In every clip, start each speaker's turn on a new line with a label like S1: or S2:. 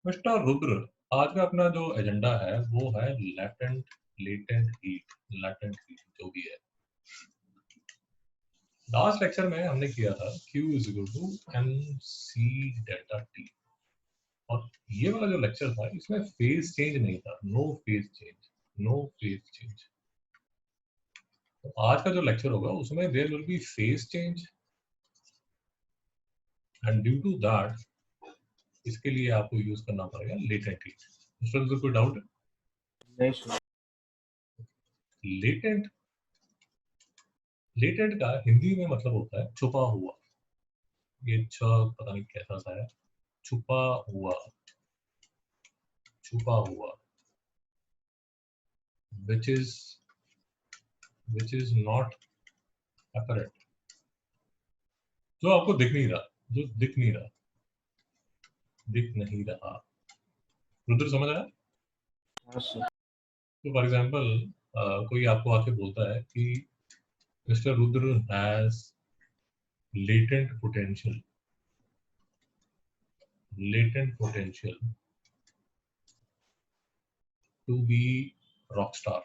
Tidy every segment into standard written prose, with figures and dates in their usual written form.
S1: Mister Rudra, आज का अपना जो एजेंडा है वो है लेटेंट हीट जो भी है। लास्ट लेक्चर में हमने किया था Q is equal to mc delta T, और ये वाला जो लेक्चर था इसमें फेज चेंज नहीं था, नो फेज चेंज। तो आज का जो लेक्चर होगा उसमें there will be phase change, and due to that इसके लिए आपको यूज करना पड़ेगा लेटेंट हीट। मिस्टर, कोई डाउट है?
S2: नहीं सर।
S1: लेटेंट का हिंदी में मतलब होता है छुपा हुआ। ये पता नहीं कैसा सा है, छुपा हुआ, which is not apparent, जो आपको दिख नहीं रहा, रुद्र समझ आया?
S2: हाँ सर।
S1: तो फॉर एग्जाम्पल कोई आपको आके बोलता है कि mister Rudra has latent potential to be rock star.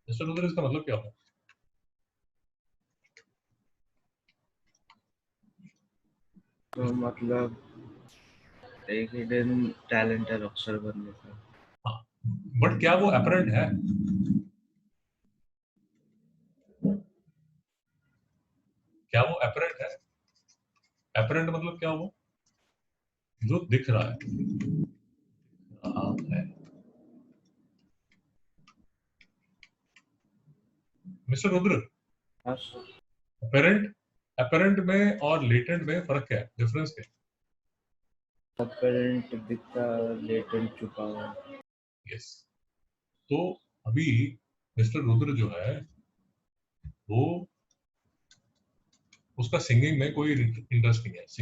S1: Mister Rudra, इसका मतलब क्या है?
S2: तो मतलब एक हिडन टैलेंट है रॉकस्टार बनने का।
S1: हाँ, बट क्या वो अपरेंट है? क्या वो अपरेंट है? अपरेंट मतलब क्या हुआ? जो दिख रहा है। मिस्टर रुद्र,
S2: हाँ सर।
S1: अपरेंट में और लेटेंट में फर्क क्या है, डिफरेंस क्या है?
S2: अपरेंट दिखता, लेटेंट छुपा हुआ।
S1: यस। तो अभी मिस्टर रुद्र जो है वो, उसका सिंगिंग में कोई इंटरेस्ट नहीं है,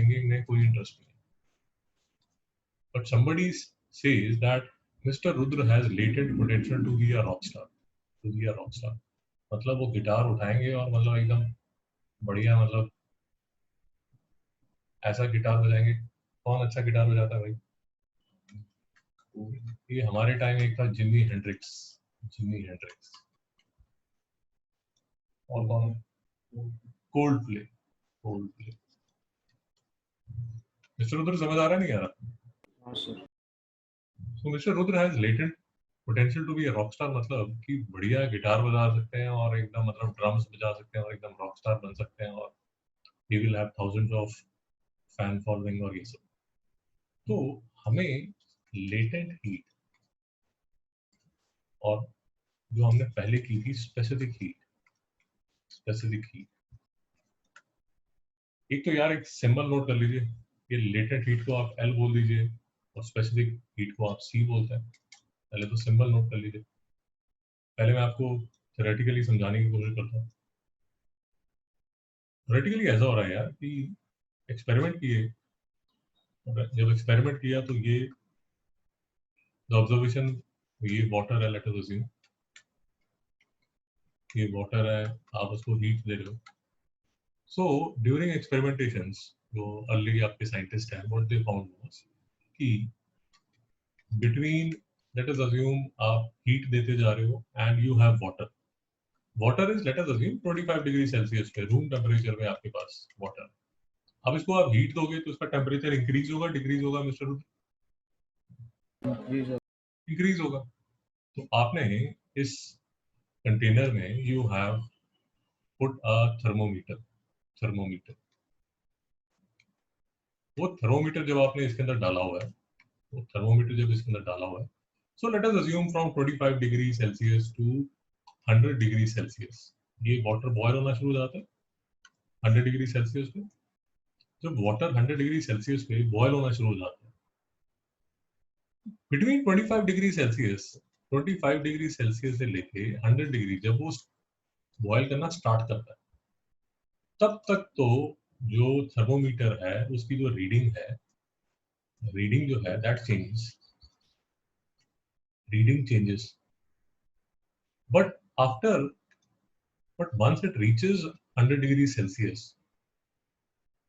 S1: but somebody says that Mr. Rudra has latent potential to be a rock star, मतलब वो गिटार उठाएंगे और मतलब एकदम बढ़िया, मतलब ऐसा गिटार बजाएंगे। कौन अच्छा गिटार बजाता है भाई? ये हमारे टाइम एक था जिमी हेंड्रिक्स। और कौन? Cold play. मिस्टर रुद्र समझ आ रहा नहीं आ रहा?
S2: हाँ sir.
S1: So mister Rudra has latent potential to be a rock star, मतलब कि बढ़िया गिटार बजा सकते हैं और एकदम मतलब ड्रम्स बजा सकते हैं और एकदम रॉक स्टार बन सकते हैं, और he will have thousands of fan following और ये सब। तो हमें लेटेंट हीट और जो हमने पहले की थी स्पेसिफिक हीट, एक तो यार एक सिंबल नोट कर लीजिए। ये लेटेंट हीट को आप एल बोल दीजिए और स्पेसिफिक हीट को आप सी बोलते हैं। पहले तो सिंबल नोट कर लीजिए, पहले मैं आपको थ्योरेटिकली समझाने की कोशिश करता हूँ। थ्योरेटिकली ऐसा हो रहा है यार कि एक्सपेरिमेंट किए, जब एक्सपेरिमेंट किया तो ये ऑब्जर्वेशन, ये वाटर है, लेट अस अज्यूम ये वाटर है, आप उसको हीट दे रहे हो। सो ड्यूरिंग एक्सपेरिमेंटेशंस, जो अर्ली आपके साइंटिस्ट हैं, व्हाट दे फाउंड वाज कि बिटवीन, लेट अस अज्यूम आप हीट देते जा रहे हो and you have water is, late us assume 25 degree Celsius पे रूम टेम्परेचर में आपके पास वाटर। अब इसको आप हीट दोगे तो इसका टेम्परेचर इंक्रीज होगा, डिक्रीज होगा मिस्टर? इंक्रीज होगा। तो आपने इस कंटेनर में you have put a thermometer. वो थर्मोमीटर जब आपने इसके अंदर डाला हुआ है, so let us assume from 25 degree Celsius to 100 degree Celsius, ये वाटर बॉयल होना शुरू हो जाता है 100 डिग्री सेल्सियस पे। जब वाटर 100 डिग्री सेल्सियस पे बॉयल होना शुरू हो जाता है, बिटवीन 25 डिग्री सेल्सियस से लेके 100 डिग्री, जब वो बॉयल करना स्टार्ट करता है, तब तक तो जो थर्मोमीटर है उसकी जो रीडिंग जो है that changes, but after but once it reaches 100 degree Celsius,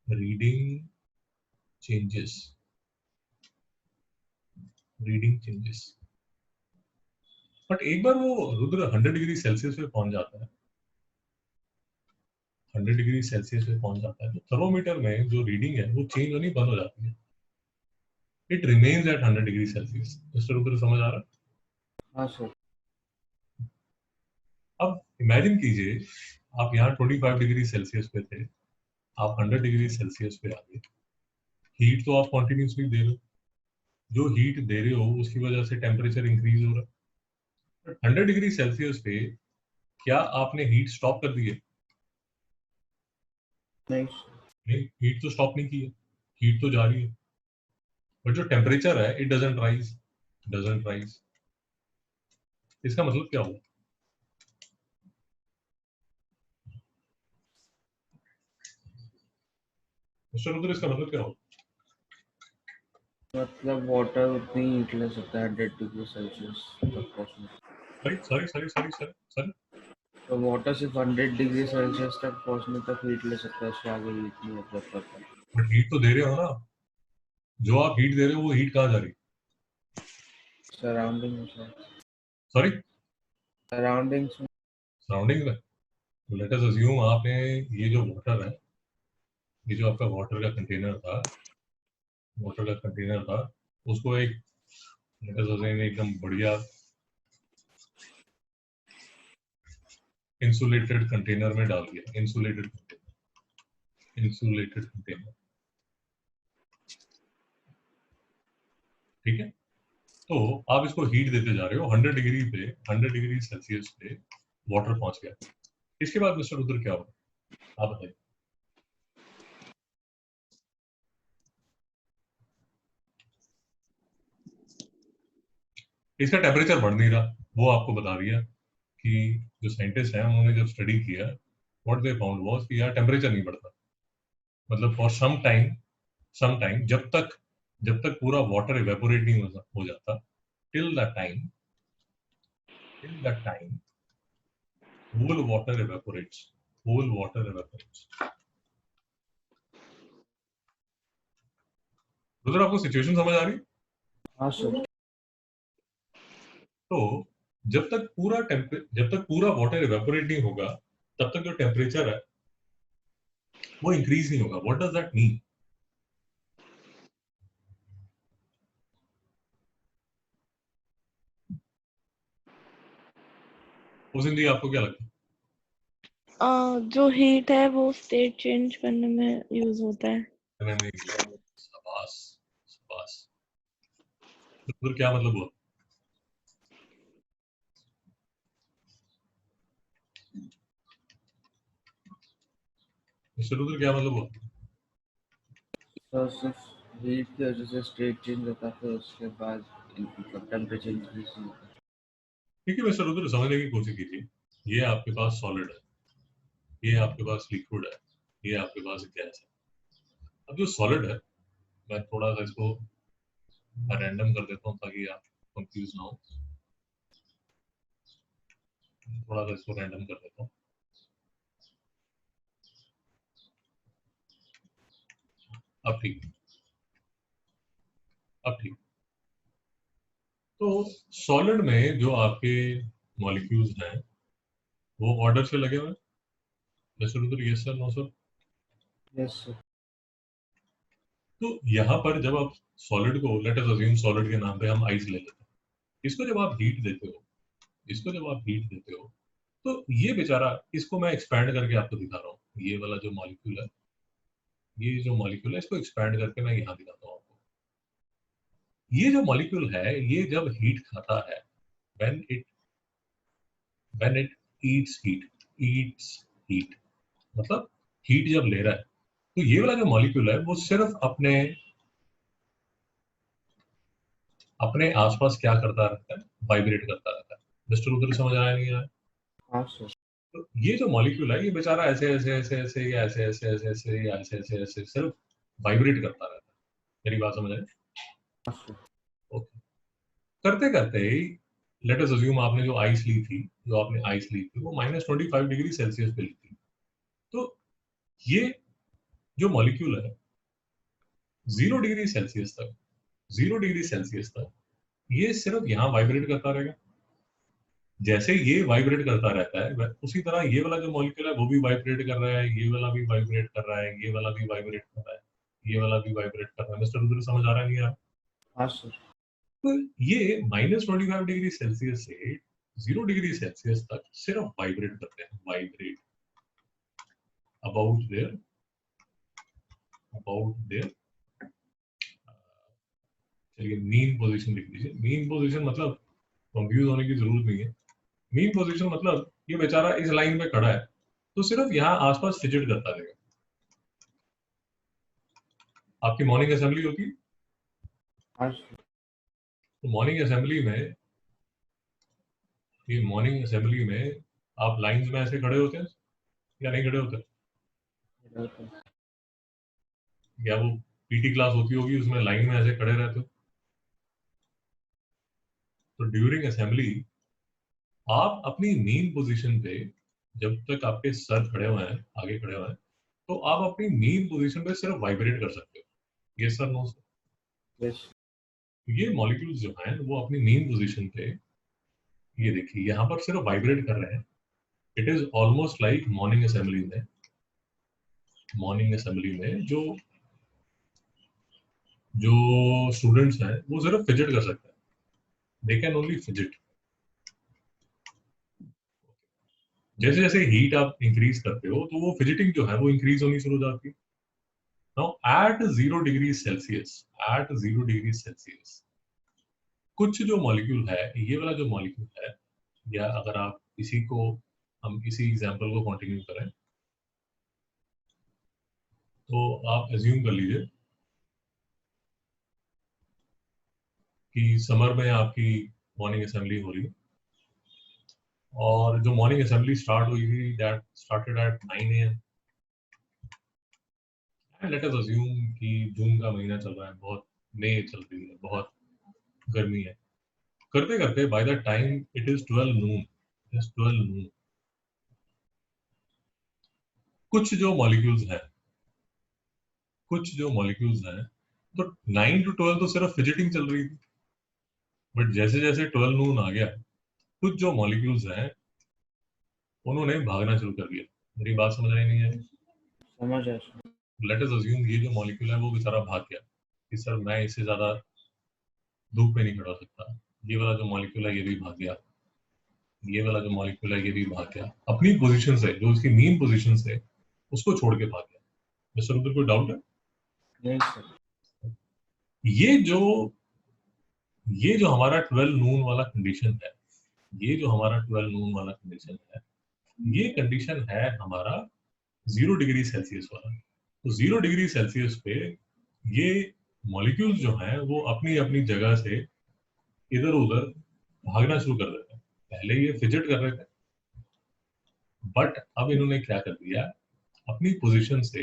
S1: reading changes, reading changes. But एक बार वो रुद्र 100 डिग्री सेल्सियस पे पहुंच जाता है, 100 डिग्री सेल्सियस पे पहुंच जाता है, तो थर्मोमीटर में जो रीडिंग है वो चेंज होनी बंद हो जाती है। It remains at 100 degree Celsius. Mister Rudra समझ आ रहा है?
S2: हाँ सर।
S1: अब इमेजिन कीजिए आप यहाँ 25 डिग्री सेल्सियस पे थे, आप 100 डिग्री सेल्सियस पे आ गए। हीट तो आप कॉन्टिन्यूसली दे रहे हो, जो हीट दे रहे हो उसकी वजह से टेम्परेचर इंक्रीज हो रहा है। 100 डिग्री सेल्सियस पे क्या आपने हीट स्टॉप कर दी है?
S2: नहीं
S1: नहीं, हीट तो स्टॉप नहीं की है, हीट तो जारी है। बट जो टेम्परेचर है इट डजंट राइज। इसका मतलब क्या हुआ? मिस्टर रुद्र, इसका मतलब क्या हुआ?
S2: मतलब वाटर उतनी हीट ले सकता है 100 डिग्री सेल्सियस तक पहुंचने।
S1: सॉरी।
S2: तो वाटर सिर्फ 100 डिग्री सेल्सियस तक पहुंचने तक हीट ले सकता है, उससे आगे हीट नहीं मतलब करता।
S1: बट हीट तो दे रहे हो ना, जो आप हीट दे रहे हो वो हीट कहाँ जा रही?
S2: सराउंडिंग में सर।
S1: सॉरी,
S2: सराउंडिंग्स में।
S1: सराउंडिंग में। लेट अस अज्यूम आपने ये जो वाटर है, ये जो आपका वाटर का कंटेनर था, उसको एक लेट अस अज्यूम एकदम बढ़िया इंसुलेटेड कंटेनर में डाल दिया। इंसुलेटेड कंटेनर, ठीक है। तो आप इसको हीट देते जा रहे हो 100 डिग्री पे, 100 डिग्री सेल्सियस पे वाटर पहुंच गया। इसके बाद मिस्टर रुद्र क्या होगा आप बताइए? इसका टेम्परेचर बढ़ नहीं रहा, वो आपको बता दिया कि जो साइंटिस्ट हैं उन्होंने जब स्टडी किया, व्हाट दे फाउंड वाज कि यार टेम्परेचर नहीं बढ़ता। मतलब फॉर सम टाइम जब तक पूरा वाटर इवेपोरेट नहीं हो जाता, till the time whole water evaporates। Rudra, आपको सिचुएशन समझ आ रही?
S2: हाँ सर।
S1: तो जब तक पूरा वाटर इवेपोरेट नहीं होगा, तब तक जो टेम्परेचर है वो इंक्रीज नहीं होगा। What does that mean? उस दिन आपको क्या लगता है?
S3: जो हीट है वो स्टेट चेंज करने में यूज होता है।
S1: शाबाश, शाबाश। तो फिर क्या मतलब हुआ? मिस्टर रुद्र, क्या मतलब हुआ?
S2: तो सिर्फ हीट की वजह से स्टेट चेंज होता है, फिर उसके बाद मतलब टेम्परेचर इंक्रीज होता है।
S1: ठीक है मिस्टर रुद्र, समझने की कोशिश कीजिए। ये आपके पास सॉलिड है, ये आपके पास लिक्विड है, ये आपके पास गैस है। अब जो सॉलिड है, मैं थोड़ा सा इसको रैंडम कर देता हूँ ताकि आप कंफ्यूज ना हो। थोड़ा सा इसको रैंडम कर देता हूँ। अब ठीक अब ठीक। तो सॉलिड में जो आपके मॉलिक्यूल्स हैं वो ऑर्डर से लगे हुए हैं। Mister Rudra, yes sir, no sir?
S2: Yes sir.
S1: तो यहाँ पर जब आप सॉलिड को, लेट अस अज्यूम सॉलिड के नाम पे हम आइस ले लेते हैं, इसको जब आप हीट देते हो, तो ये बेचारा, इसको मैं एक्सपैंड करके आपको दिखा रहा हूँ। ये वाला जो मॉलिक्यूल है इसको एक्सपैंड करके मैं यहाँ दिखाता हूँ आपको। ये जो मॉलिक्यूल है ये जब हीट खाता है, व्हेन इट ईट्स हीट, मतलब हीट जब ले रहा है, तो ये वाला जो मॉलिक्यूल है वो सिर्फ अपने अपने आसपास क्या करता रहता है? वाइब्रेट करता रहता है। मिस्टर उधर समझ आया नहीं आया?
S2: हाँ सर।
S1: तो ये जो मॉलिक्यूल है ये बेचारा ऐसे ऐसे ऐसे ऐसे या ऐसे ऐसे ऐसे ऐसे या ऐसे ऐसे ऐसे सिर्फ वाइब्रेट करता रहता है। मेरी बात समझ आई?
S2: हाँ सर।
S1: ओके। करते करते ही लेट अस अज्यूम आपने जो आइस ली थी, वो -25 डिग्री सेल्सियस पे ली थी। तो ये जो मॉलिक्यूल है 0 डिग्री सेल्सियस तक ये सिर्फ यहाँ वाइब्रेट करता रहेगा। जैसे ये वाइब्रेट करता रहता है उसी तरह ये वाला जो मॉलिक्यूल है वो भी वाइब्रेट कर रहा है, ये वाला भी वाइब्रेट कर रहा है, ये वाला भी वाइब्रेट कर रहा है, ये वाला भी वाइब्रेट कर रहा है। मिस्टर रुद्र समझ आ रहा है नहीं यार?
S2: हाँ सर।
S1: तो ये -25 डिग्री सेल्सियस से 0 डिग्री सेल्सियस तक सिर्फ वाइब्रेट करते हैं, वाइब्रेट अबाउट देयर चलिए मीन पोजीशन लिख लीजिए। मीन पोजीशन मतलब कंफ्यूज होने की जरूरत नहीं है। मीन पोजीशन मतलब ये बेचारा इस लाइन पे खड़ा है तो सिर्फ यहाँ आसपास फिजिट करता रहेगा। आपकी मॉर्निंग असेंबली होती है,
S2: हाँ सर।
S1: तो मॉर्निंग असेंबली में आप लाइंस में ऐसे खड़े होते हैं या नहीं खड़े होते? या वो पीटी क्लास होती होगी उसमें लाइन में ऐसे खड़े रहते हो? तो ड्यूरिंग असेंबली आप अपनी मीन पोजीशन पे जब तक आपके सर खड़े हुए हैं, आगे खड़े हुए हैं, तो आप अपनी मीन पोजीशन पे सिर्फ वाइब्रेट कर सकते हो। ये सर नो सर?
S2: यस।
S1: ये मॉलिक्यूल्स जो हैं वो अपनी मीन पोजीशन पे ये देखिए यहाँ पर सिर्फ वाइब्रेट कर रहे हैं। It is almost like morning assembly में जो स्टूडेंट्स हैं वो सिर्फ फिजिट कर सकते हैं, दे कैन ओनली फिजिट। जैसे जैसे हीट आप इंक्रीज करते हो तो वो फिजिटिंग जो है वो इंक्रीज होनी शुरू हो जाती है। नाउ एट 0 डिग्री सेल्सियस कुछ जो मॉलिक्यूल है, ये वाला जो मॉलिक्यूल है, या अगर आप हम इसी एग्जांपल को कंटिन्यू करें तो आप एज्यूम कर लीजिए कि समर में आपकी मॉर्निंग असेंबली हो रही है और जो मॉर्निंग असेंबली स्टार्ट हुई थी that started at 9 AM and let us assume कि जून का महीना चल रहा है, बहुत मई चल रही है, बहुत गर्मी है। करते करते by the time it is 12 नून कुछ जो मॉलिक्यूल्स हैं तो 9 to 12 तो सिर्फ फिजिटिंग चल रही थी, बट जैसे जैसे 12 नून आ गया कुछ जो मॉलिक्यूल्स हैं उन्होंने भागना शुरू कर दिया। मेरी बात समझ आई नहीं है?
S2: समझ आया सर।
S1: लेट अस अज्यूम ये जो मॉलिक्यूल है वो बेचारा भाग गया कि सर मैं इससे ज्यादा धूप पे नहीं खड़ा हो सकता। ये वाला जो मॉलिक्यूल है ये भी भाग गया, ये वाला जो मॉलिक्यूल है ये भी भाग गया अपनी पोजीशन से, जो उसकी मेन पोजीशन से उसको छोड़ के भाग गया। मिस्टर रुद्र कोई डाउट है?
S2: नहीं सर।
S1: ये जो ये जो हमारा 12 नून वाला कंडीशन है, ये जो हमारा 12 नून वाला कंडीशन है, ये कंडीशन है हमारा 0 डिग्री सेल्सियस वाला। तो 0 डिग्री सेल्सियस पे ये मॉलिक्यूल्स जो हैं वो अपनी अपनी जगह से इधर उधर भागना शुरू कर देते हैं। पहले ये फिजिट कर रहे थे, बट अब इन्होंने क्या कर दिया, अपनी पोजीशन से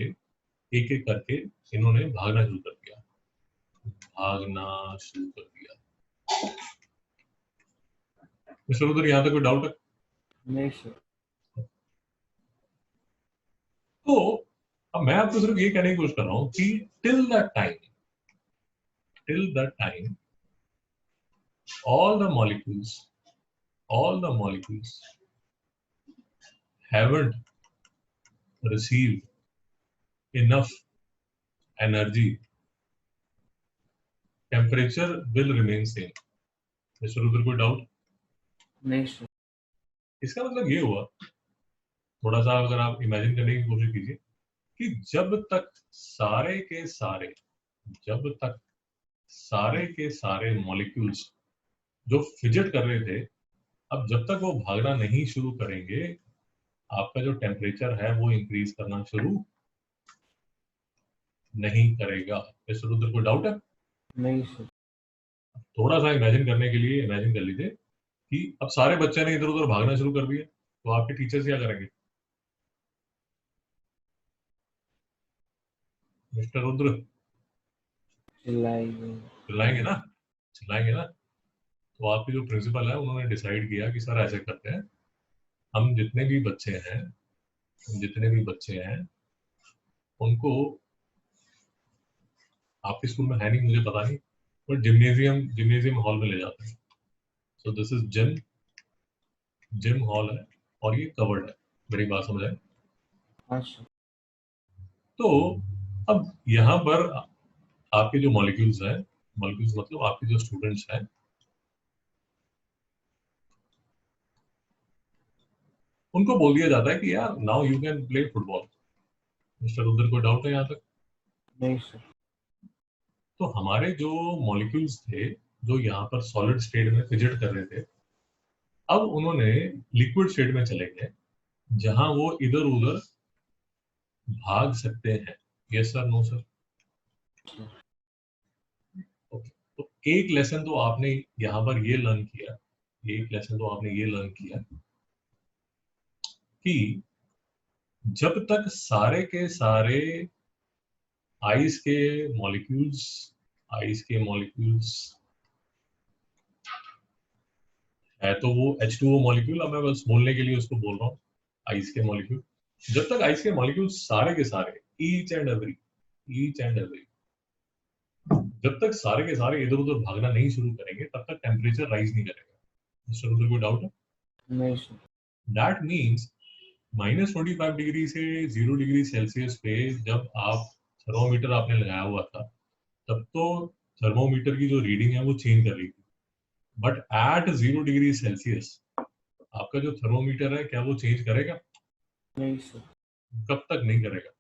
S1: एक एक करके इन्होंने भागना शुरू कर दिया। मिस्टर उधर यहाँ तक कोई डाउट है?
S2: नहीं सर।
S1: तो अब मैं आपको सिर्फ ये कहने की कोशिश कर रहा हूँ कि till the time all the molecules haven't received enough energy, temperature will remain same. Mister Rudra कोई डाउट?
S2: नहीं सर।
S1: इसका मतलब ये हुआ, थोड़ा सा अगर आप इमेजिन करने की कोशिश कीजिए कि जब तक सारे के सारे मॉलिक्यूल्स जो फिजिट कर रहे थे, अब जब तक वो भागना नहीं शुरू करेंगे आपका जो टेम्परेचर है वो इंक्रीज करना शुरू नहीं करेगा। मिस्टर रुद्र कोई डाउट है?
S2: नहीं सर।
S1: थोड़ा सा इमेजिन करने के लिए इमेजिन कर लीजिए कि अब सारे बच्चे ने इधर उधर भागना शुरू कर दिया तो आपके टीचर्स क्या करेंगे? मिस्टर रुद्र चिल्लाएंगे ना? तो आपके जो प्रिंसिपल है उन्होंने डिसाइड किया कि सर ऐसे करते हैं, हम जितने भी बच्चे हैं उनको, आपके स्कूल में है नहीं मुझे पता नहीं, बट जिम्नेजियम हॉल में ले जाते हैं। So this is gym hall है और ये कवर्ड है। मेरी बात समझ आए?
S2: हाँ सर।
S1: तो अब यहाँ पर आपके जो मॉलिक्यूल्स हैं, मॉलिक्यूल्स मतलब आपके जो स्टूडेंट्स हैं, उनको बोल दिया जाता है कि यार now you can play football. Mister Rudra, को डाउट है यहाँ तक?
S2: नहीं सर।
S1: तो हमारे जो मॉलिक्यूल्स थे जो यहाँ पर सॉलिड स्टेट में फिजिट कर रहे थे, अब उन्होंने लिक्विड स्टेट में चले गए जहां वो इधर उधर भाग सकते हैं। Yes sir, no sir? Okay, तो एक लेसन तो आपने यहाँ पर ये लर्न किया, एक लेसन तो आपने ये लर्न किया कि जब तक सारे के सारे आइस के मॉलिक्यूल्स है, तो वो H2O मॉलिक्यूल, अब मैं बस बोलने के लिए उसको बोल रहा हूँ आइस के मॉलिक्यूल, जब तक आइस के मॉलिक्यूल सारे के सारे ईच एंड एवरी जब तक सारे के सारे इधर उधर भागना नहीं शुरू करेंगे तब तक टेम्परेचर राइज नहीं करेगा। मिस्टर उधर कोई डाउट है?
S2: नहीं सर।
S1: दैट मीन्स -25 डिग्री से 0 डिग्री सेल्सियस पे जब आप थर्मोमीटर आपने लगाया हुआ था, तब तो थर्मोमीटर की जो रीडिंग है वो चेंज कर रही थी, बट एट 0 डिग्री सेल्सियस आपका जो थर्मोमीटर है क्या वो चेंज करेगा?
S2: नहीं सर।
S1: कब तक नहीं करेगा?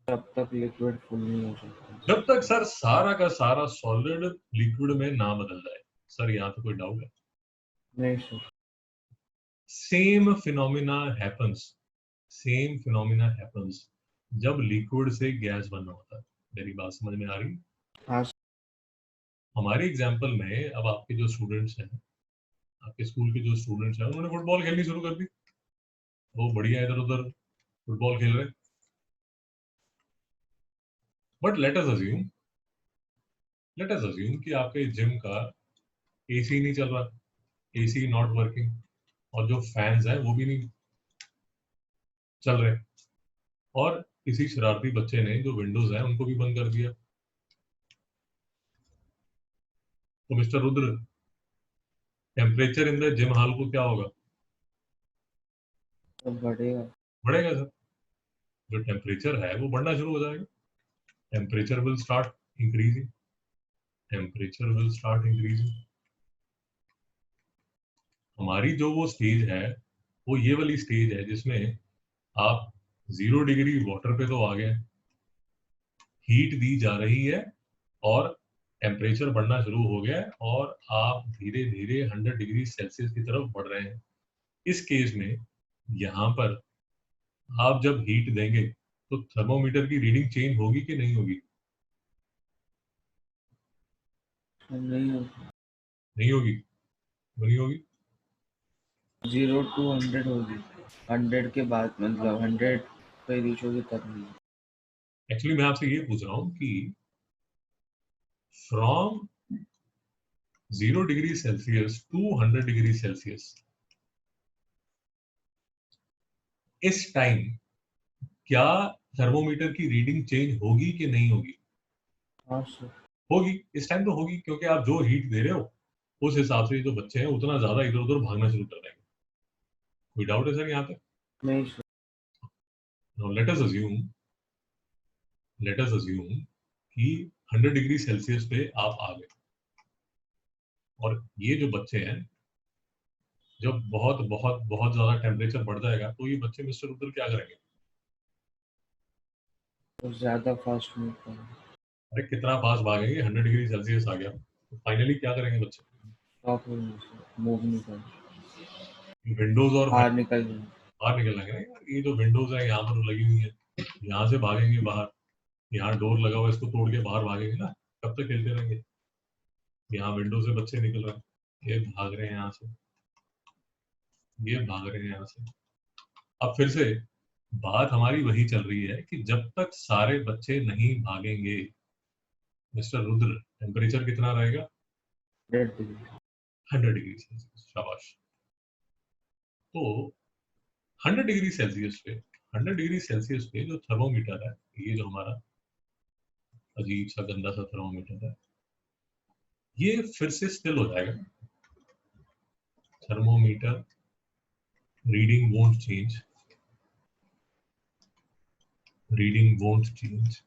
S2: तब तक लिक्विड फुल नहीं हो सकता।
S1: जब तक सर सारा का सारा सॉलिड लिक्विड में ना बदल जाए। सर यहाँ तो कोई डाउट है?
S2: नहीं सर।
S1: सेम फिनोमिना हैपन्स जब लिक्विड से गैस बनना होता है। मेरी बात समझ में आ रही?
S2: हाँ सर।
S1: हमारे एग्जाम्पल में अब आपके जो स्टूडेंट्स हैं, आपके स्कूल के जो स्टूडेंट्स हैं, उन्होंने फुटबॉल खेलनी शुरू कर दी, वो बढ़िया इधर उधर फुटबॉल खेल रहे। बट लेट अस अज्यूम कि आपके जिम का एसी नहीं चल रहा, एसी नॉट वर्किंग, और जो फैंस हैं वो भी नहीं चल रहे, और किसी शरारती बच्चे ने जो विंडोज हैं उनको भी बंद कर दिया। तो mister Rudra, temperature in the gym hall को क्या होगा?
S2: तो बढ़ेगा।
S1: बढ़ेगा सर। जो टेम्परेचर है वो बढ़ना शुरू हो जाएगा। टेम्परेचर विल स्टार्ट इंक्रीजिंग हमारी जो वो स्टेज है वो ये वाली स्टेज है जिसमें आप 0 डिग्री वाटर पे तो आ गए, हीट दी जा रही है और टेम्परेचर बढ़ना शुरू हो गया है और आप धीरे धीरे 100 डिग्री सेल्सियस की तरफ बढ़ रहे हैं। इस केस में यहाँ पर आप जब हीट देंगे तो थर्मोमीटर की रीडिंग चेंज होगी कि नहीं होगी?
S2: नहीं होगा।
S1: नहीं होगी, क्यों नहीं होगी?
S2: 0 to 100 होगी। 100 के बाद मतलब 100 पे रीच होगी तब नहीं।
S1: एक्चुअली मैं आपसे ये पूछ रहा हूँ कि from 0 degree Celsius to 100 degree Celsius, इस टाइम क्या थर्मोमीटर की रीडिंग चेंज होगी कि नहीं होगी?
S2: हाँ सर।
S1: होगी, इस टाइम तो होगी, क्योंकि आप जो हीट दे रहे हो उस हिसाब से जो बच्चे हैं उतना ज्यादा इधर उधर भागना शुरू कर देंगे। कोई डाउट है सर यहाँ पे?
S2: नहीं sir.
S1: Now let us assume कि 100 डिग्री सेल्सियस पे आप आ गए, और ये जो बच्चे हैं, जब बहुत बहुत बहुत ज्यादा टेम्परेचर बढ़ जाएगा तो ये बच्चे मिस्टर उधर क्या करेंगे?
S2: तो ज़्यादा फास्ट मूव करें।
S1: अरे कितना फास्ट भागेंगे, 100 डिग्री सेल्सियस आ गया तो फाइनली क्या करेंगे बच्चे?
S2: स्टॉप हो नहीं सर, मूव नहीं करें,
S1: विंडोज और
S2: बाहर निकल जाए।
S1: बाहर निकल जाएंगे ना यार। ये जो विंडोज है यहाँ पर लगी हुई है, यहाँ से भागेंगे बाहर, यहाँ डोर लगा हुआ है इसको तोड़ के बाहर भागेंगे ना, कब तक खेलते रहेंगे? यहाँ विंडो से बच्चे निकल रहे हैं, ये भाग रहे हैं यहाँ से, ये भाग रहे हैं यहाँ से। अब फिर से बात हमारी वही चल रही है कि जब तक सारे बच्चे नहीं भागेंगे, मिस्टर रुद्र, टेम्परेचर कितना रहेगा?
S2: 100 डिग्री।
S1: 100 डिग्री सेल्सियस, शाबाश। तो 100 डिग्री सेल्सियस पे 100 डिग्री सेल्सियस पे जो थर्मोमीटर है, ये जो हमारा अजीब सा गंदा सा थर्मोमीटर है, ये फिर से स्टिल हो जाएगा। Thermometer reading won't change, reading won't change.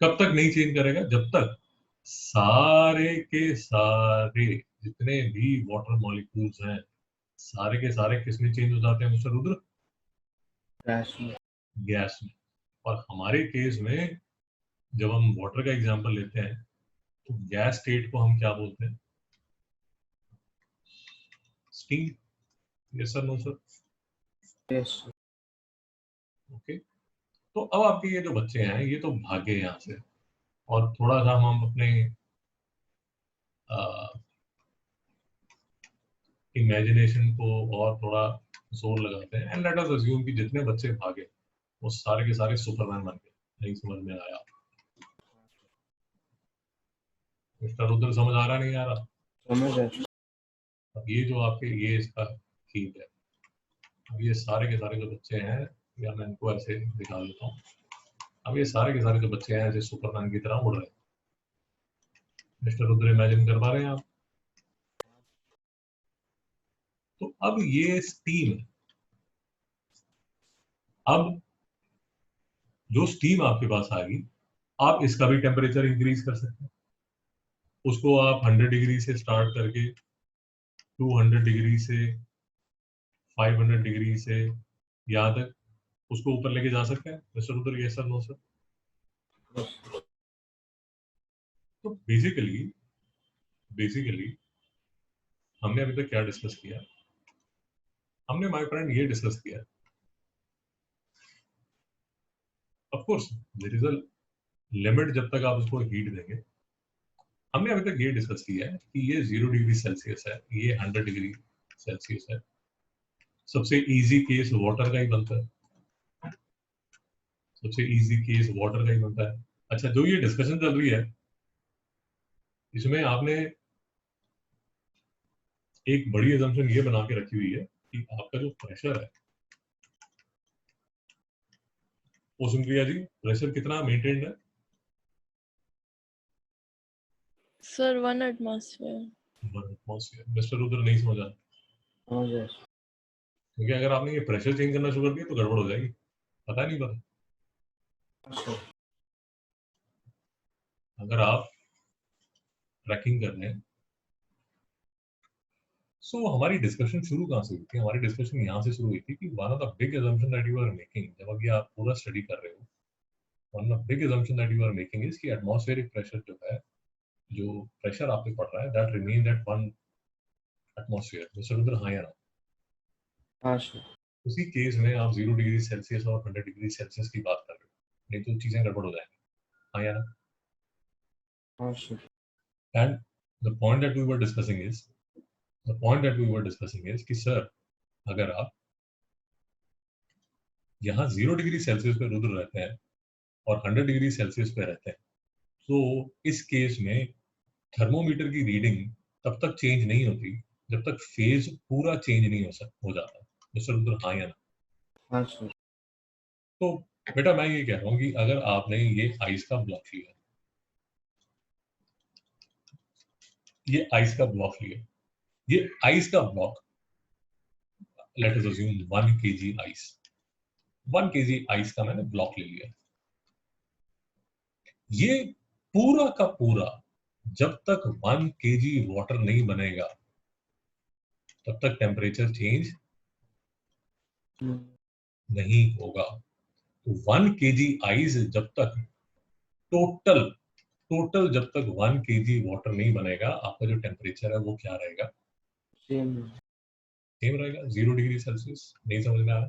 S1: कब तक नहीं चेंज करेगा? जब तक सारे के सारे जितने भी वाटर मॉलिक्यूल्स हैं सारे के सारे किसमें चेंज हो जाते हैं मिस्टर रुद्र?
S2: गैस में।
S1: गैस में। और हमारे केस में जब हम वाटर का एग्जांपल लेते हैं तो गैस स्टेट को हम क्या बोलते हैं? Steam. Yes sir, no sir?
S2: Yes.
S1: Okay. तो अब आपके ये जो बच्चे हैं ये तो भागे यहाँ से, और थोड़ा सा हम अपने इमेजिनेशन को और थोड़ा जोर लगाते हैं एंड लेट अस अज्यूम कि जितने बच्चे भागे वो सारे के सारे सुपरमैन बन गए। नहीं समझ में आया? मिस्टर रुद्र समझ आ रहा नहीं आ रहा?
S2: समझ है।
S1: अब ये जो आपके ये इसका ठीक है, अब ये सारे के सारे जो बच्चे हैं, या मैं इनको ऐसे दिखा देता हूँ, अब ये सारे के सारे जो बच्चे हैं ऐसे सुपरमैन की तरह उड़ रहे हैं। मिस्टर रुद्र इमेजिन कर पा रहे हैं आप? तो अब ये स्टीम, अब जो स्टीम आपके पास आ गई, आप इसका भी टेम्परेचर इंक्रीज कर सकते हैं। उसको आप 100 डिग्री से स्टार्ट करके 200 डिग्री से 500 डिग्री से यहाँ तक उसको ऊपर लेके जा सकते हैं mister Rudra? Yes sir, no sir? तो बेसिकली हमने अभी तक क्या डिस्कस किया? हमने माय फ्रेंड ये डिस्कस किया, of course there is a limit जब तक आप उसको हीट देंगे। हमने अभी तक ये डिस्कस किया है कि ये 0 डिग्री सेल्सियस है, ये 100 डिग्री सेल्सियस है। सबसे इजी केस वाटर का ही बनता है, सबसे इजी केस वाटर का ही बनता है। अच्छा, जो ये डिस्कशन चल रही है इसमें आपने एक बड़ी assumption ये बना के रखी हुई है कि आपका जो प्रेशर है, वो सुनप्रिया जी प्रेशर कितना मेंटेन्ड है?
S3: Sir 1 atmosphere.
S1: 1 atmosphere. Mister Rudra नहीं समझा?
S2: समझ है।
S1: क्योंकि अगर आपने ये प्रेशर चेंज करना शुरू कर दिया तो गड़बड़ हो जाएगी। पता नहीं पता? अगर आप ट्रैकिंग कर रहे हैं, सो हमारी डिस्कशन शुरू कहाँ से हुई थी? हमारी डिस्कशन यहाँ से शुरू हुई थी कि one of the big assumption that you are making, जब अभी आप पूरा स्टडी कर रहे हो, one of the big assumption that you are making is कि एटमॉस्फेरिक प्रेशर जो है, जो प्रेशर आप पे पड़ रहा है, that remain at 1 atmosphere. Mister Rudra, हाँ या ना?
S2: हाँ सर।
S1: उसी केस में आप 0 डिग्री सेल्सियस और 100 डिग्री सेल्सियस की बात कर रहे हो, नहीं तो चीजें गड़बड़ हो जाएंगी। हाँ या ना?
S2: हाँ sir.
S1: And the point that we were discussing is, the point that we were discussing is कि सर अगर आप यहाँ 0 डिग्री सेल्सियस पे रुद्र रहते हैं और 100 डिग्री सेल्सियस पे रहते हैं, तो इस केस में थर्मोमीटर की रीडिंग तब तक चेंज नहीं होती जब तक फेज पूरा चेंज नहीं हो जाता। मिस्टर रुद्र, हाँ या ना?
S2: हाँ सर।
S1: तो बेटा मैं ये कह रहा हूँ कि अगर आपने ये आइस का ब्लॉक लिया, ये आइस का ब्लॉक लिया, ये आइस का block, late us assume 1 kg ice, 1 kg ice का मैंने ब्लॉक ले लिया। ये पूरा का पूरा जब तक 1 kg वाटर नहीं बनेगा तब तक टेम्परेचर चेंज नहीं होगा। तो 1 kg आइस जब तक टोटल जब तक 1 kg वाटर नहीं बनेगा, आपका जो टेम्परेचर है वो क्या रहेगा?
S2: सेम।
S1: सेम रहेगा, 0 डिग्री सेल्सियस। नहीं समझ में आ रहा?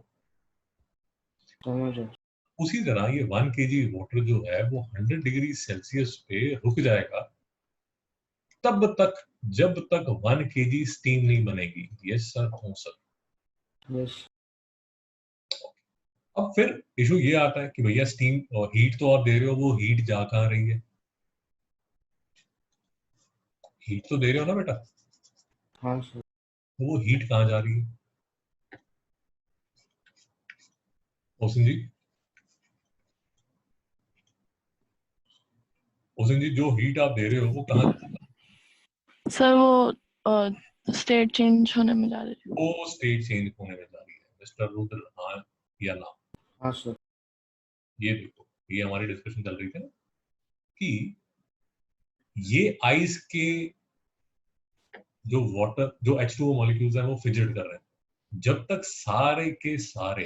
S2: समझ है।
S1: उसी तरह ये 1 kg वाटर जो है वो 100 डिग्री सेल्सियस पे रुक जाएगा तब तक जब तक 1 kg स्टीम नहीं बनेगी। Yes sir, no sir?
S2: Yes.
S1: अब फिर इशू ये आता है कि भैया स्टीम और हीट तो आप दे रहे हो, वो हीट जा कहाँ रही है? हीट तो दे रहे हो ना बेटा,
S2: हाँ सर।
S1: तो वो हीट कहाँ जा रही है? मोहसिन जी, हुसैन जी जो हीट आप दे रहे हो वो कहाँ जा रही है?
S3: सर वो स्टेट चेंज होने में जा रही है।
S1: वो स्टेट चेंज होने में जा रही है। मिस्टर रुद्र, हाँ या ना?
S2: हाँ सर।
S1: ये देखो, ये हमारी डिस्कशन चल रही थी ना कि ये आइस के जो वाटर, जो H2O मॉलिक्यूल्स हैं वो फिजिट कर रहे हैं। जब तक सारे के सारे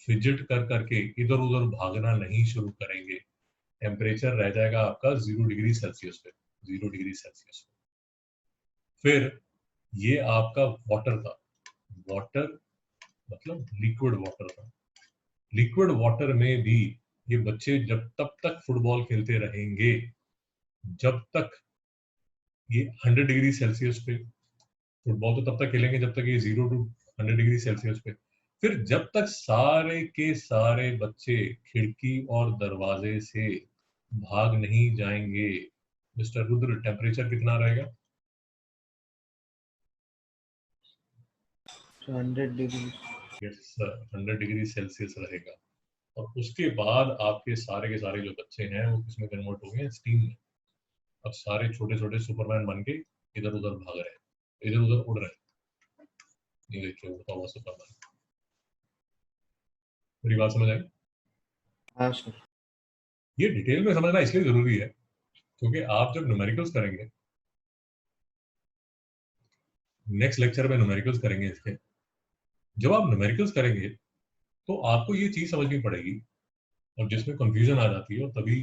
S1: फिजिट कर करके इधर उधर भागना नहीं शुरू करेंगे, टेम्परेचर रह जाएगा आपका 0 डिग्री सेल्सियस पे, 0 डिग्री सेल्सियस पे। फिर ये आपका वाटर था, वाटर मतलब लिक्विड वाटर था। लिक्विड वाटर में भी ये बच्चे जब तब तक फुटबॉल खेलते रहेंगे जब तक ये 100 डिग्री सेल्सियस पे, फुटबॉल तो तब तक खेलेंगे जब तक ये 0 to 100 डिग्री सेल्सियस पे। फिर जब तक सारे के सारे बच्चे खिड़की और दरवाजे से भाग नहीं जाएंगे, मिस्टर रुद्र टेम्परेचर कितना रहेगा?
S2: 100 degree.
S1: Yes sir, 100 degree Celsius रहेगा। और उसके बाद आपके के सारे जो बच्चे हैं वो किसमें कन्वर्ट हो गए? स्टीम में। अब सारे छोटे छोटे सुपरमैन बन के इधर उधर भाग रहे हैं, इधर उधर उड़ रहे हैं। ये देखिए उड़ता हुआ सुपरमैन। मेरी बात समझ आई?
S2: हाँ सर।
S1: ये डिटेल में समझना इसलिए जरूरी है क्योंकि आप जब न्यूमेरिकल्स करेंगे, नेक्स्ट लेक्चर में न्यूमेरिकल्स करेंगे इसके, जब आप न्यूमेरिकल्स करेंगे तो आपको ये चीज समझनी पड़ेगी, और जिसमें कंफ्यूजन आ जाती है और तभी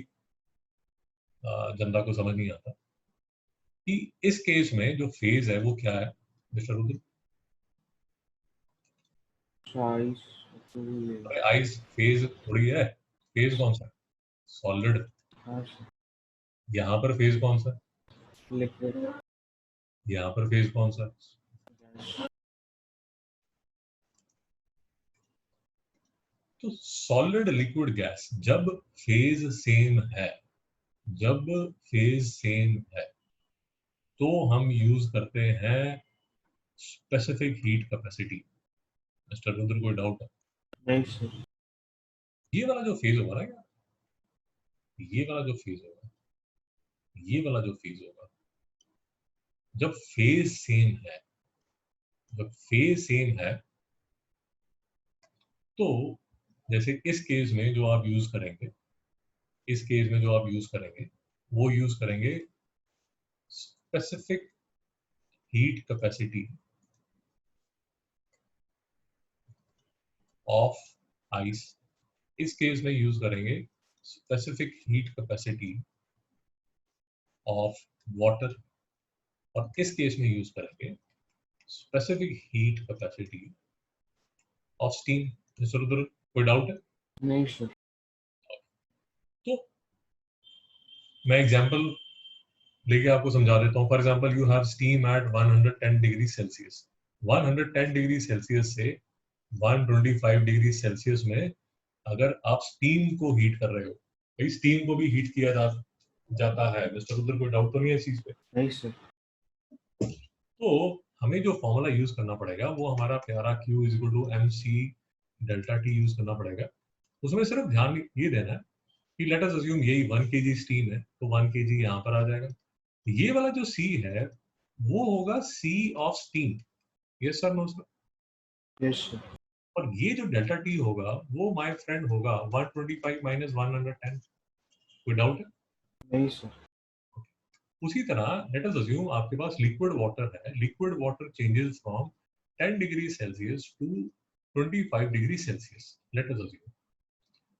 S1: जनता को समझ नहीं आता कि इस केस में जो फेज है वो क्या है। Mister Rudra,
S2: ice.
S1: Ice phase थोड़ी है। फेज कौन सा है? सॉलिड।
S2: हाँ सर।
S1: यहाँ पर फेज कौन सा है?
S2: लिक्विड।
S1: यहाँ पर फेज कौन सा है? तो सॉलिड लिक्विड गैस जब फेज सेम है, जब फेज सेम है तो हम यूज करते हैं specific heat capacity. Mister Rudra कोई डाउट है?
S2: नहीं सर।
S1: ये वाला जो फेज होगा ना यार, ये वाला जो फेज होगा, ये वाला जो फेज होगा, जब फेज सेम है, जब फेज सेम है तो जैसे इस केस में जो आप यूज करेंगे, इस केस में जो आप यूज करेंगे वो यूज करेंगे specific heat capacity of ice. इस केस में यूज करेंगे specific heat capacity of water, और इस केस में यूज करेंगे specific heat capacity of steam. Mister Rudra कोई डाउट है?
S2: नहीं सर।
S1: तो मैं एग्जांपल लेके आपको समझा देता हूँ। For example you have steam eight 110 degree Celsius. 110 degree Celsius से 125 डिग्री सेल्सियस में अगर आप स्टीम को हीट कर रहे हो, भाई स्टीम को भी हीट किया जाता है। मिस्टर रुद्र कोई डाउट तो नहीं है इस चीज पे?
S2: नहीं सर।
S1: तो हमें जो फॉर्मूला यूज करना पड़ेगा वो हमारा प्यारा Q is equal to mc delta T use करना पड़ेगा। उसमें सिर्फ ध्यान ये देना है कि लेट अस अज्यूम यही 1 kg स्टीम है तो 1 kg यहाँ पर आ जाएगा। ये वाला जो C है वो होगा C of steam. Yes sir, no sir?
S2: Yes sir.
S1: और ये जो डेल्टा T होगा वो माय फ्रेंड होगा 125 माइनस 110। कोई डाउट है?
S2: नहीं सर।
S1: उसी तरह लेट अस अज्यूम आपके पास लिक्विड वाटर है। Liquid water changes from 10 degree Celsius to 25 degree Celsius. Let us assume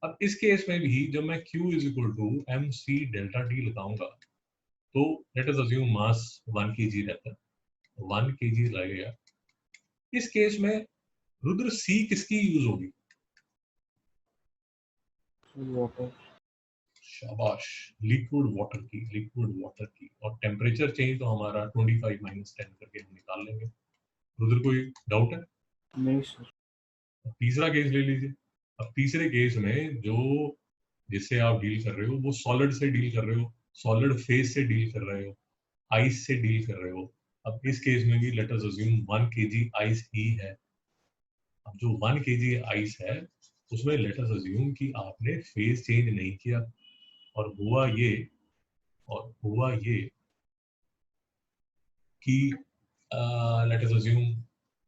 S1: अब इस केस में भी जब मैं Q is equal to mc delta T लगाऊंगा तो let us assume mass 1 kg रहता है, 1 kg लगेगा। इस केस में रुद्र C किसकी यूज होगी?
S2: वाटर।
S1: शाबाश, लिक्विड वाटर की, लिक्विड वाटर की। और टेम्परेचर चेंज तो हमारा 25 माइनस 10 करके हम निकाल लेंगे। रुद्र कोई डाउट है?
S2: नहीं सर।
S1: तीसरा केस ले लीजिए। अब तीसरे केस में जो जिससे आप डील कर रहे हो वो सॉलिड से डील कर रहे हो, सॉलिड फेज से डील कर रहे हो, आइस से डील कर रहे हो। अब इस केस में भी let us assume 1 kg ice ही है। अब जो 1 kg आइस है उसमें लेट अस अज्यूम कि आपने फेज चेंज नहीं किया, और हुआ ये, और हुआ ये कि late us assume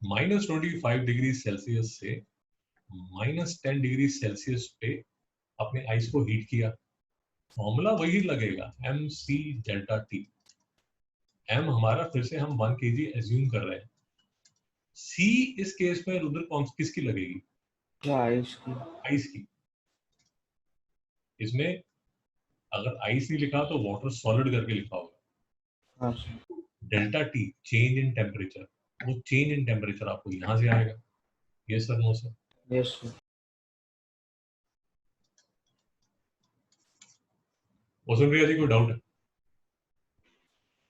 S1: -25 degree Celsius से -10 डिग्री सेल्सियस पे अपने आइस को हीट किया, फॉर्मूला वही लगेगा mc डेल्टा टी। m हमारा फिर से हम 1 kg एज्यूम कर रहे हैं। c इस केस में रुद्र कौन किसकी लगेगी?
S2: क्या इसकी?
S1: आइस की। इसमें अगर आइस नहीं लिखा तो वाटर सॉलिड करके लिखा होगा।
S2: हाँ sir.
S1: Delta T change in temperature, वो चेंज इन टेम्परेचर आपको यहां से आएगा। Yes sir, no sir?
S2: Yes sir.
S1: Vasundhara ji, कोई डाउट है?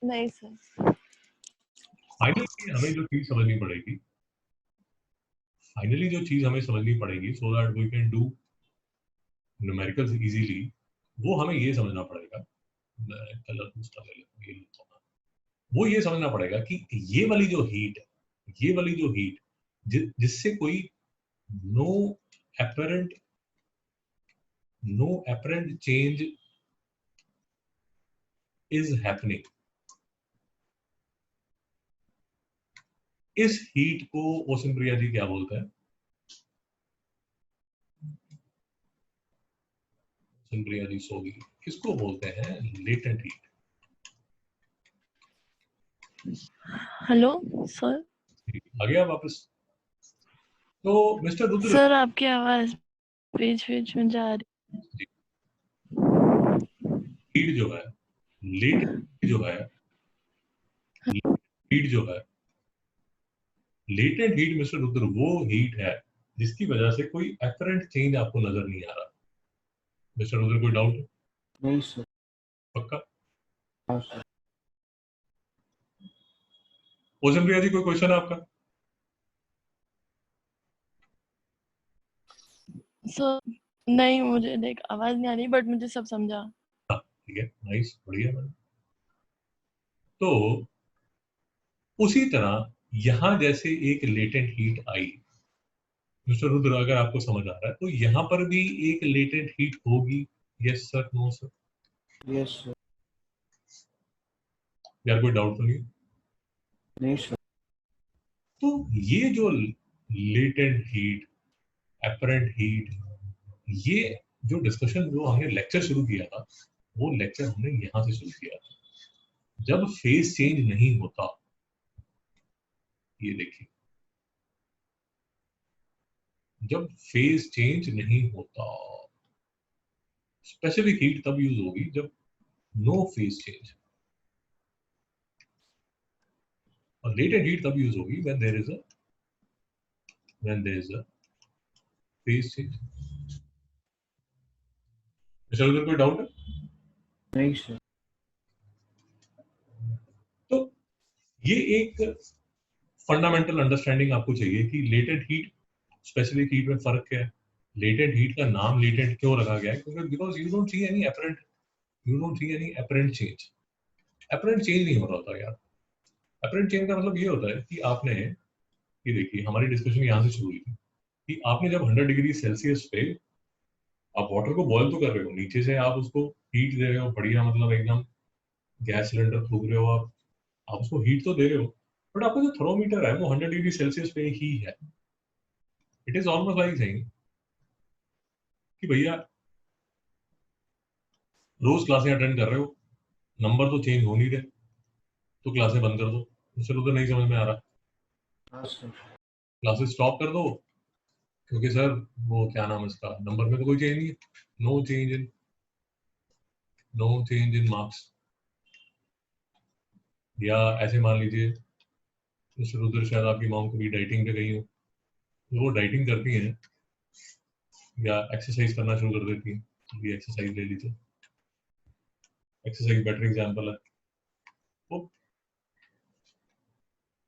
S3: नहीं सर।
S1: फाइनली हमें जो चीज समझनी पड़ेगी, so that we can do numericals easily, वो हमें ये समझना पड़ेगा, कलर दूसरा ले लेता हूं, ये लेता हूं। वो ये समझना पड़ेगा कि ये वाली जो हीट जिससे कोई no apparent change is happening, इस हीट को ओशन प्रिया जी क्या बोलते हैं? ओशन प्रिया जी सोगी, किसको बोलते हैं? Latent heat.
S3: Hello sir.
S1: आ गया वापस? तो मिस्टर रुद्र,
S3: सर आपकी आवाज बीच बीच में जा रही।
S1: हीट जो है, लेटेंट जो है, लेटेंट हीट मिस्टर रुद्र वो हीट है जिसकी वजह से कोई अपरेंट चेंज आपको नजर नहीं आ रहा। मिस्टर रुद्र, कोई डाउट?
S2: नहीं सर।
S1: पक्का?
S2: हाँ सर।
S1: ओशन प्रिया जी, कोई क्वेश्चन है आपका?
S3: सर नहीं, मुझे देख आवाज नहीं आ रही, बट मुझे सब समझा।
S1: ठीक है, नाइस, बढ़िया मैडम। तो उसी तरह यहां जैसे एक लेटेंट हीट आई, मिस्टर रुद्र अगर आपको समझ आ रहा है, तो यहां पर भी एक लेटेंट हीट होगी। Yes sir, no sir?
S2: Yes sir.
S1: यार कोई डाउट तो नहीं?
S2: नहीं सर।
S1: तो ये जो लेटेंट हीट, अपरेंट हीट, ये जो डिस्कशन जो हमने लेक्चर शुरू किया था, वो लेक्चर हमने यहां से शुरू किया था, जब फेज चेंज नहीं होता। ये देखिए, जब फेज चेंज नहीं होता, स्पेसिफिक हीट तब यूज होगी जब नो फेज चेंज, और लेटेंट हीट तब यूज होगी when there is a phase change. Mister, कोई डाउट है?
S2: नहीं सर।
S1: तो ये एक फंडामेंटल अंडरस्टैंडिंग आपको चाहिए कि लेटेंट हीट, स्पेसिफिक हीट में फर्क क्या है। लेटेंट हीट का नाम लेटेंट क्यों रखा गया है? क्योंकि because you don't see any apparent change. Apparent change नहीं हो रहा होता यार। अपरेंट चेंज का मतलब ये होता है कि आपने, ये देखिए हमारी डिस्कशन यहाँ से शुरू हुई थी कि आपने जब 100 डिग्री सेल्सियस पे आप वाटर को बॉयल तो कर रहे हो, नीचे से आप उसको हीट दे रहे हो, बढ़िया, मतलब एकदम गैस सिलेंडर फूक रहे हो आप उसको हीट तो दे रहे हो, बट आपका जो थर्मोमीटर है वो 100 डिग्री सेल्सियस पे ही है। It is almost like saying कि भैया रोज क्लासें अटेंड कर रहे हो, नंबर तो चेंज हो नहीं रहे, तो क्लासें बंद कर दो। चलो, तो नहीं समझ में आ रहा,
S2: हाँ सर।
S1: क्लासेस स्टॉप कर दो, क्योंकि सर वो क्या नाम है इसका, नंबर में तो कोई चेंज नहीं है, नो चेंज इन मार्क्स। या ऐसे मान लीजिए मिस्टर रुद्र, शायद आपकी मॉम कभी डाइटिंग पे गई हो, तो वो डाइटिंग करती हैं या एक्सरसाइज करना शुरू कर देती हैं, तो एक्सरसाइज ले लीजिए, एक्सरसाइज बेटर एग्जाम्पल है। तो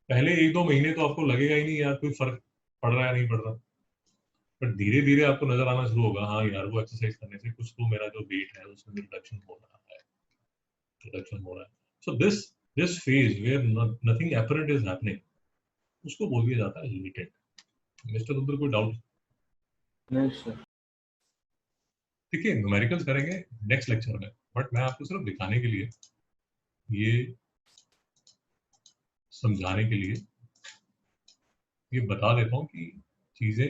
S1: पहले 1-2 महीने तो आपको लगेगा ही नहीं यार कोई फर्क पड़ रहा है नहीं पड़ रहा, पर धीरे धीरे आपको नजर आना शुरू होगा, हाँ यार वो एक्सरसाइज करने से कुछ तो मेरा जो वेट है उसमें रिडक्शन हो रहा है। So this phase where nothing apparent is happening, उसको बोल दिया जाता है लेटेंट। मिस्टर रुद्र, कोई डाउट?
S2: नहीं सर।
S1: ठीक है, न्यूमेरिकल्स करेंगे नेक्स्ट लेक्चर में। बट मैं आपको सिर्फ दिखाने के लिए, ये समझाने के लिए ये बता देता हूँ कि चीजें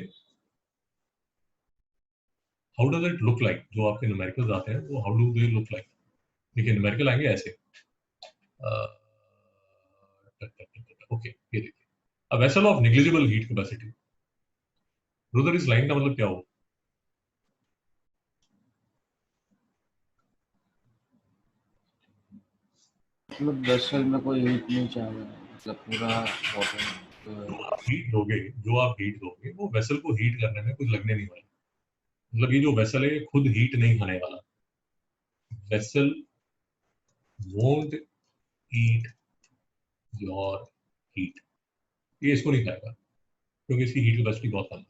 S1: how does it look like. जो आपके न्यूमेरिकल्स आते हैं वो how do they look like. देखिए न्यूमेरिकल आएंगे ऐसे, ओके ये देखिए, a vessel of negligible heat capacity. Brother इस लाइन का मतलब क्या हो?
S2: मतलब वेसल में कोई हीट नहीं चाह रहा, मतलब पूरा वाटर।
S1: जो आप हीट दोगे, जो आप हीट दोगे वो वेसल को हीट करने में कुछ लगने नहीं वाला। मतलब ये जो वेसल है खुद हीट नहीं खाने वाला। Vessel won't eat your heat, ये इसको नहीं खाएगा क्योंकि इसकी हीट कैपेसिटी बहुत कम है।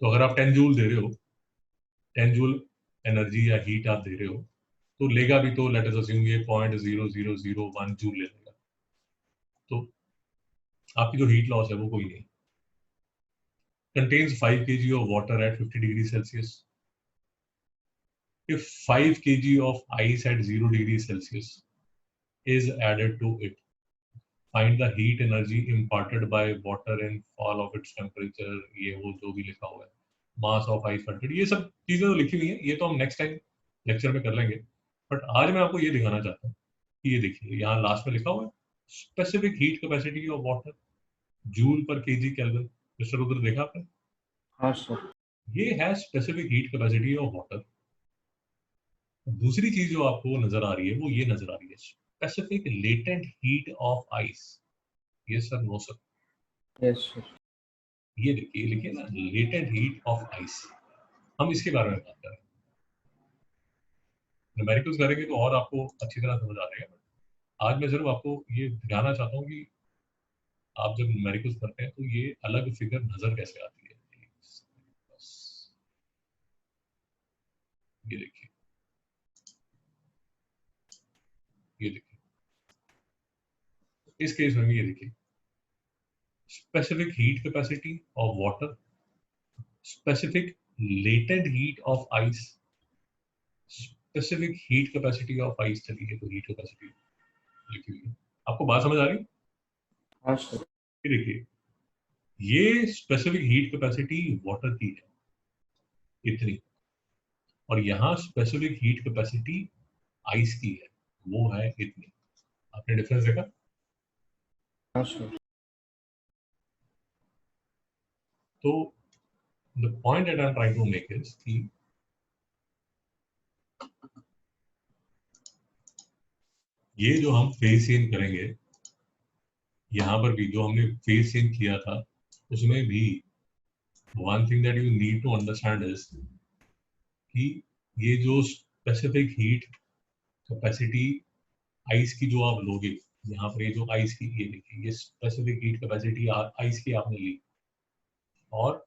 S1: तो अगर आप 10 जूल दे रहे हो, 10 जूल एनर्जी या हीट आप दे रहे हो, तो लेगा भी तो लेट अस अज्यूम ये 0.0001 जूल ले लेगा। तो आपकी जो हीट लॉस है वो कोई नहीं। contains 5 kg of water at 50 degrees Celsius. If 5 kg of ice at 0 degrees Celsius is added to it, find the heat energy imparted by water in fall of its temperature। ये वो जो भी लिखा हुआ है, mass of ice content, ये सब चीजें तो लिखी हुई हैं, ये तो हम नेक्स्ट टाइम लेक्चर में कर लेंगे। बट आज मैं आपको ये दिखाना चाहता हूँ कि ये देखिए यहाँ लास्ट में लिखा हुआ है specific heat capacity of water joule पर केजी केल्विन। मिस्टर उधर देखा आपने?
S2: हाँ सर।
S1: ये है specific heat capacity of water. दूसरी चीज जो आपको नजर आ रही है वो ये नजर आ रही है specific latent heat of ice. ये sir no sir,
S2: yes sir.
S1: ये देखिए लिखिए ना लेटेंट हीट ऑफ आइस, हम इसके बारे में बात करें। न्यूमेरिकल्स करेंगे तो और आपको अच्छी तरह समझ आ जाएगा। आज मैं सिर्फ आपको ये दिखाना चाहता हूँ कि आप जब न्यूमेरिकल्स करते हैं तो ये अलग फिगर नजर कैसे आती है। ये देखिए, ये देखिए इस केस में भी ये देखिए specific heat capacity of water, specific latent heat of ice, specific heat capacity of ice. चलिए तो हीट कैपेसिटी लिखी हुई है, आपको बात समझ आ रही है?
S2: हाँ सर।
S1: ये देखिए ये स्पेसिफिक हीट कैपेसिटी वाटर की है इतनी, और यहाँ स्पेसिफिक हीट कैपेसिटी आइस की है वो है इतनी। आपने डिफरेंस देखा?
S2: हाँ सर।
S1: तो the point that I am trying to make is कि ये जो हम फेज चेंज करेंगे, यहाँ पर भी जो हमने फेज चेंज किया था उसमें भी one thing that you need to understand is कि ये जो स्पेसिफिक हीट कैपेसिटी आइस की जो आप लोगे, यहाँ पर ये जो आइस की, ये देखिए ये स्पेसिफिक हीट कैपेसिटी आइस की आपने ली, और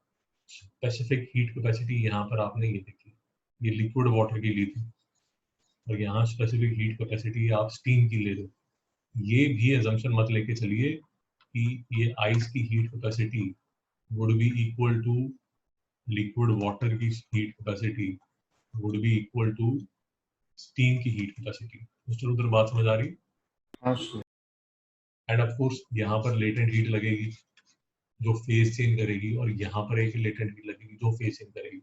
S1: स्पेसिफिक हीट कैपेसिटी यहाँ पर आपने ये देखी, ये लिक्विड वाटर की ली थी, और यहाँ स्पेसिफिक हीट कैपेसिटी आप स्टीम की ले रहे हो। ये भी एजम्पशन मत लेके चलिए कि ये आइस की heat capacity would be equal to liquid water की heat capacity would be equal to steam की हीट कैपेसिटी। मिस्टर उधर बात समझ आ रही है?
S2: हाँ सर।
S1: एंड ऑफ कोर्स यहाँ पर लेटेंट हीट लगेगी जो फेज चेंज करेगी, और यहाँ पर एक लेटेंट हीट लगेगी जो फेज चेंज करेगी।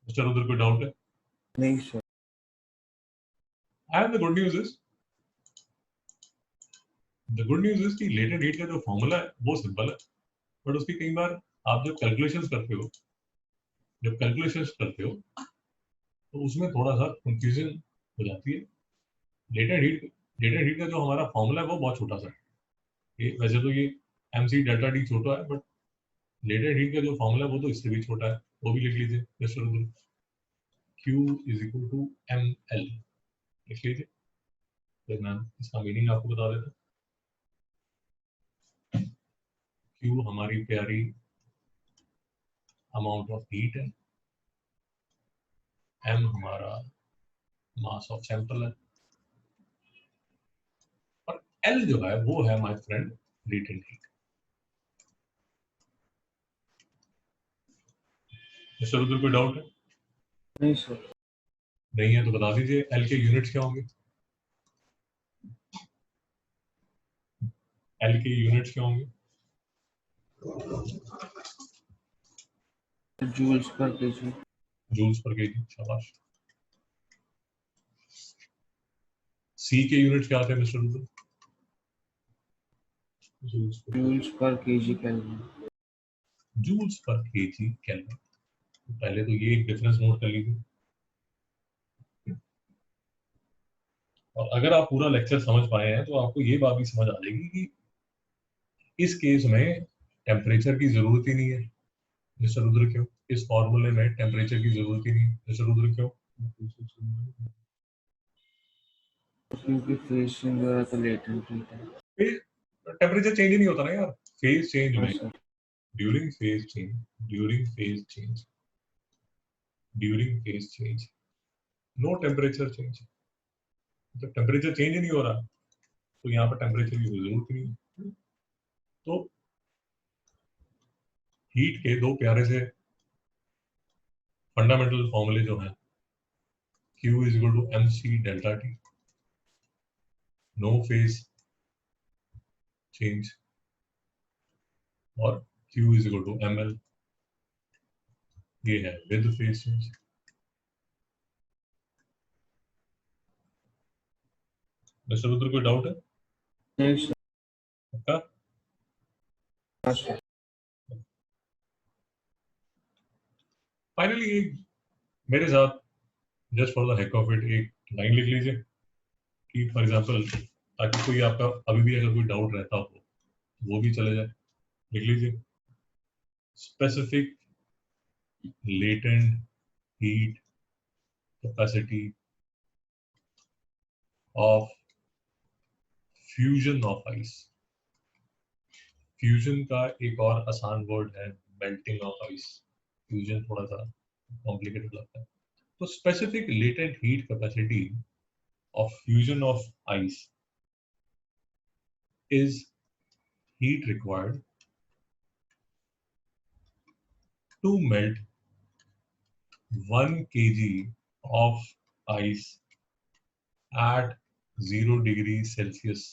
S1: मिस्टर उधर कोई डाउट है?
S2: नहीं sir.
S1: And the good news is, the good news is कि लेटेंट हीट का जो फॉर्मूला है वो सिंपल है, बट उसकी कई बार आप जब कैलकुलेशंस करते हो, तो उसमें थोड़ा सा कंफ्यूजन हो जाती है। लेटेंट हीट का जो हमारा फॉर्मूला है वो बहुत छोटा सा है। ये वैसे तो ये mc डेल्टा डी छोटा है, बट लेटेंट हीट का जो फॉर्मूला है वो तो इससे भी छोटा है, वो भी लिख लीजिए mister Udal. Q is equal to ml लिख लीजिए, फिर मैं इसका मीनिंग आपको बता देता हूँ। Q हमारी प्यारी अमाउंट ऑफ हीट है, m हमारा मास ऑफ सैंपल है, और L जो है वो है my friend latent heat. Mister Rudra कोई डाउट है?
S2: नहीं सर।
S1: नहीं है तो बता दीजिए एल के यूनिट्स क्या होंगे? एल के यूनिट्स क्या होंगे?
S2: जूल्स पर केजी।
S1: जूल्स पर केजी, शाबाश। सी के यूनिट्स क्या आते हैं मिस्टर रुद्र?
S2: जूल्स पर केजी केल्विन।
S1: जूल्स पर केजी केल्विन। पहले तो ये डिफरेंस नोट कर लीजिए, और अगर आप पूरा लेक्चर समझ पाए हैं तो आपको ये बात भी समझ आ जाएगी कि इस केस में टेम्परेचर की जरूरत ही नहीं है। मिस्टर रुद्र क्यों? इस फॉर्मूले में टेम्परेचर की जरूरत ही नहीं है। मिस्टर रुद्र क्यों?
S2: क्योंकि फेज चेंज हो रहा था लेटेंट हीट है।
S1: टेम्परेचर चेंज ही नहीं होता ना यार फेज चेंज
S2: हाँ
S1: में।
S2: Sir.
S1: During phase change, during phase change, during phase change, no temperature change. तो टेम्परेचर चेंज ही नहीं हो रहा तो यहाँ पर टेम्परेचर की जरूरत नहीं है। तो हीट के दो प्यारे से फंडामेंटल फॉर्मूले जो हैं, Q is equal to mc delta T, no phase change, और Q is equal to ml, ये है with phase change. Mister Rudra कोई डाउट है?
S2: नहीं सर।
S1: पक्का?
S2: हाँ सर।
S1: फाइनली मेरे साथ just for the heck of it एक लाइन लिख लीजिए कि फॉर एग्जांपल, ताकि कोई आपका अभी भी अगर कोई डाउट रहता हो वो भी चले जाए। लिख लीजिए specific latent heat capacity of fusion of ice. Fusion का एक और आसान वर्ड है मेल्टिंग ऑफ आइस। फ्यूजन थोड़ा सा कॉम्प्लिकेटेड लगता है। तो specific latent heat capacity of fusion of ice is heat required to melt 1 kg of ice at 0 degree Celsius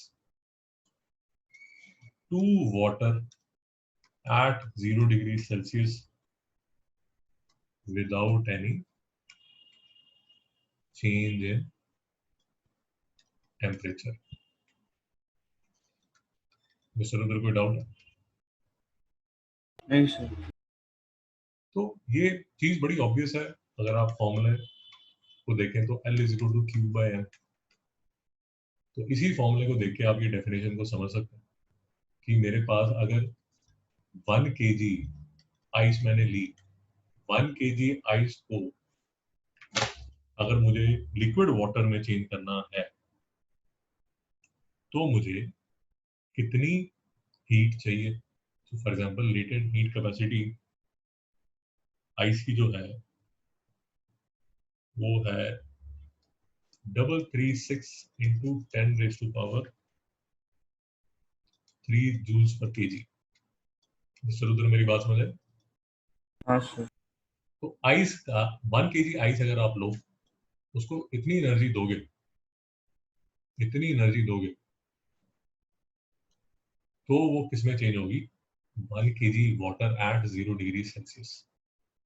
S1: to water at 0 degree Celsius without any change in temperature. Mister Rudra कोई doubt है?
S2: नहीं sir.
S1: तो ये चीज बड़ी obvious है। अगर आप फॉर्मूले को देखें तो L is equal to Q by M। तो इसी फॉर्मूले को देख के आप ये डेफिनेशन को समझ सकते हैं कि मेरे पास अगर 1 kg आइस मैंने ली, 1 kg आइस को अगर मुझे लिक्विड वाटर में चेंज करना है तो मुझे कितनी हीट चाहिए? तो for example latent heat capacity ice की जो है वो है 336 into 10 raised to power 3 joules पर केजी। मिस्टर रुद्र मेरी बात समझे?
S2: हाँ सर।
S1: तो आइस का 1 kg आइस अगर आप लो, उसको इतनी एनर्जी दोगे, इतनी एनर्जी दोगे, तो वो किसमें चेंज होगी? 1 kg water at 0 degree Celsius.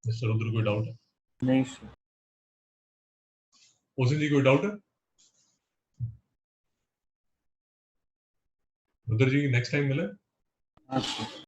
S1: Mister Rudra कोई डाउट है?
S2: नहीं सर।
S1: ओसिन जी कोई डाउट है? रुद्र जी नेक्स्ट टाइम मिले।
S2: हाँ सर।